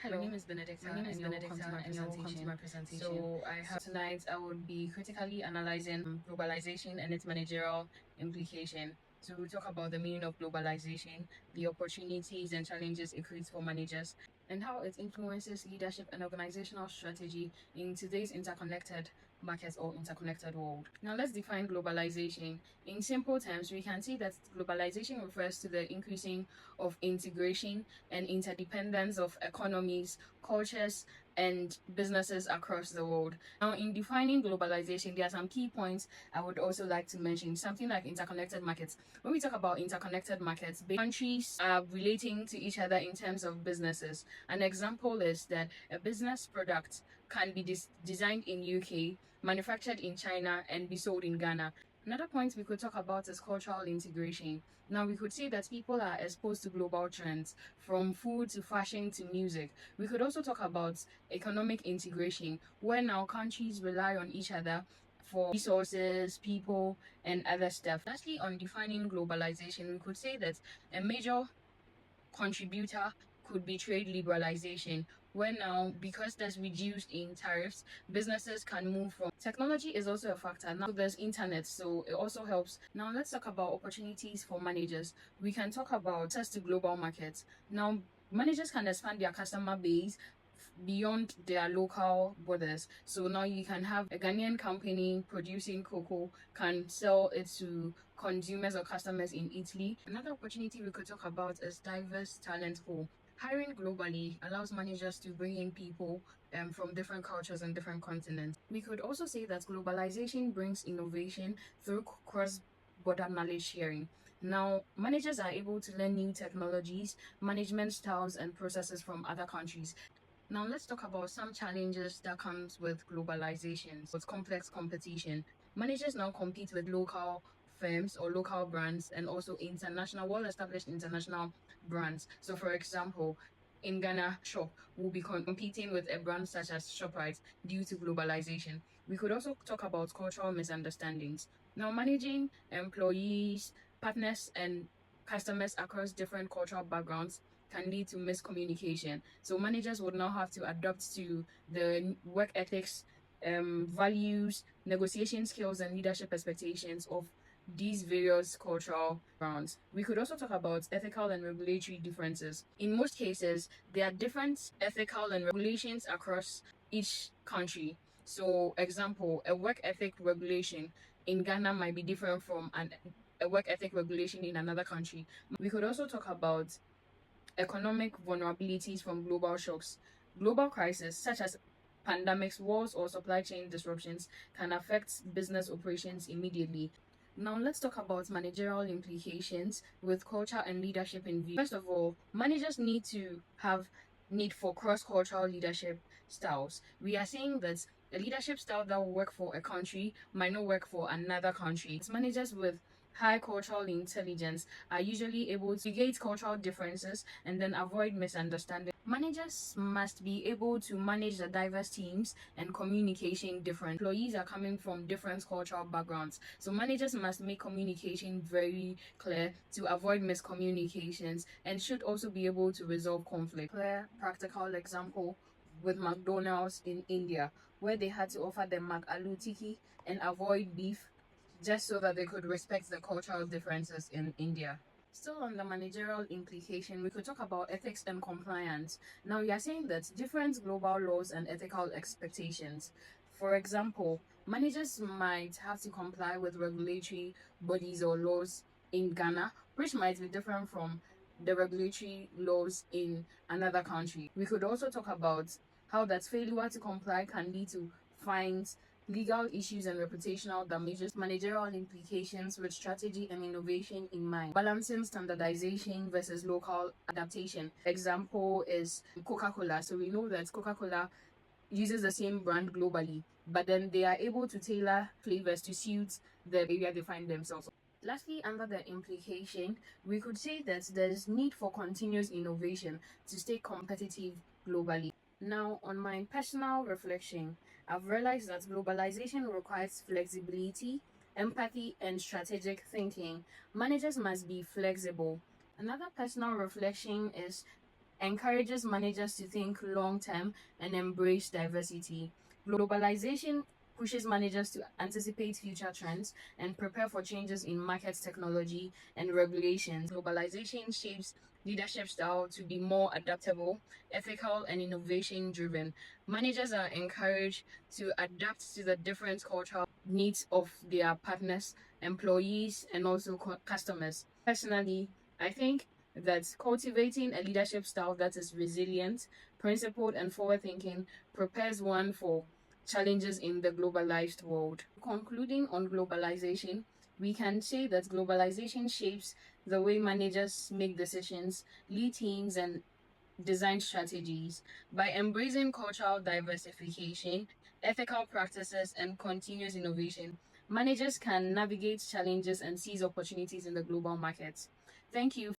My name is Benedicta, and you're welcome to my presentation. So tonight I would be critically analyzing globalization and its managerial implication. So we'll talk about the meaning of globalization, the opportunities and challenges it creates for managers, and how it influences leadership and organizational strategy in today's interconnected market or interconnected world. Now let's define globalization. In simple terms, we can see that globalization refers to the increasing of integration and interdependence of economies, cultures, and businesses across the world. Now, in defining globalization, there are some key points I would also like to mention. Something like interconnected markets. When we talk about interconnected markets, countries are relating to each other in terms of businesses. An example is that a business product can be designed in UK, manufactured in China, and be sold in Ghana. Another point we could talk about is cultural integration. Now, we could see that people are exposed to global trends from food to fashion to music. We could also talk about economic integration, where now countries rely on each other for resources, people, and other stuff. Lastly, on defining globalization, we could say that a major contributor could be trade liberalization, where now, because there's reduced in tariffs, businesses can move from. Technology is also a factor. Now there's internet, so it also helps. Now let's talk about opportunities for managers. We can talk about access to global markets. Now managers can expand their customer base beyond their local borders. So now you can have a Ghanaian company producing cocoa can sell it to consumers or customers in Italy. Another opportunity we could talk about is diverse talent pool. Hiring globally allows managers to bring in people from different cultures and different continents. We could also say that globalization brings innovation through cross-border knowledge sharing. Now, managers are able to learn new technologies, management styles, and processes from other countries. Now let's talk about some challenges that comes with globalization. With complex competition, managers now compete with local firms or local brands and also international, well-established international brands. So for example, in Ghana, Shop will be competing with a brand such as ShopRite due to globalization. We could also talk about cultural misunderstandings. Now managing employees, partners, and customers across different cultural backgrounds can lead to miscommunication. So managers would now have to adapt to the work ethics, values, negotiation skills, and leadership expectations of these various cultural grounds. We could also talk about ethical and regulatory differences. In most cases, there are different ethical and regulations across each country. So, example, a work ethic regulation in Ghana might be different from a work ethic regulation in another country. We could also talk about economic vulnerabilities from global shocks. Global crises such as pandemics, wars, or supply chain disruptions can affect business operations immediately. Now, let's talk about managerial implications with culture and leadership in view. First of all, managers need to have need for cross-cultural leadership styles. We are saying that a leadership style that will work for a country might not work for another country. It's managers with high cultural intelligence are usually able to gauge cultural differences and then avoid misunderstanding. Managers must be able to manage the diverse teams and communication different. Employees are coming from different cultural backgrounds. So managers must make communication very clear to avoid miscommunications and should also be able to resolve conflict. Clear practical example with McDonald's in India, where they had to offer them McAloo Tiki and avoid beef just so that they could respect the cultural differences in India. Still on the managerial implication, we could talk about ethics and compliance. Now, we are saying that different global laws and ethical expectations. For example, managers might have to comply with regulatory bodies or laws in Ghana, which might be different from the regulatory laws in another country. We could also talk about how that failure to comply can lead to fines, legal issues, and reputational damages, managerial implications with strategy and innovation in mind, balancing standardization versus local adaptation. Example is Coca-Cola. So we know that Coca-Cola uses the same brand globally, but then they are able to tailor flavors to suit the area they find themselves. Lastly, under the implication, we could say that there's need for continuous innovation to stay competitive globally. Now, on my personal reflection, I've realized that globalization requires flexibility, empathy, and strategic thinking. Managers must be flexible. Another personal reflection is encourages managers to think long term and embrace diversity. Globalization pushes managers to anticipate future trends and prepare for changes in market technology and regulations. Globalization shapes leadership style to be more adaptable, ethical, and innovation driven. Managers are encouraged to adapt to the different cultural needs of their partners, employees, and also customers. Personally, I think that cultivating a leadership style that is resilient, principled, and forward thinking prepares one for challenges in the globalized world. Concluding on globalization, we can say that globalization shapes the way managers make decisions, lead teams, and design strategies. By embracing cultural diversification, ethical practices, and continuous innovation, managers can navigate challenges and seize opportunities in the global markets. Thank you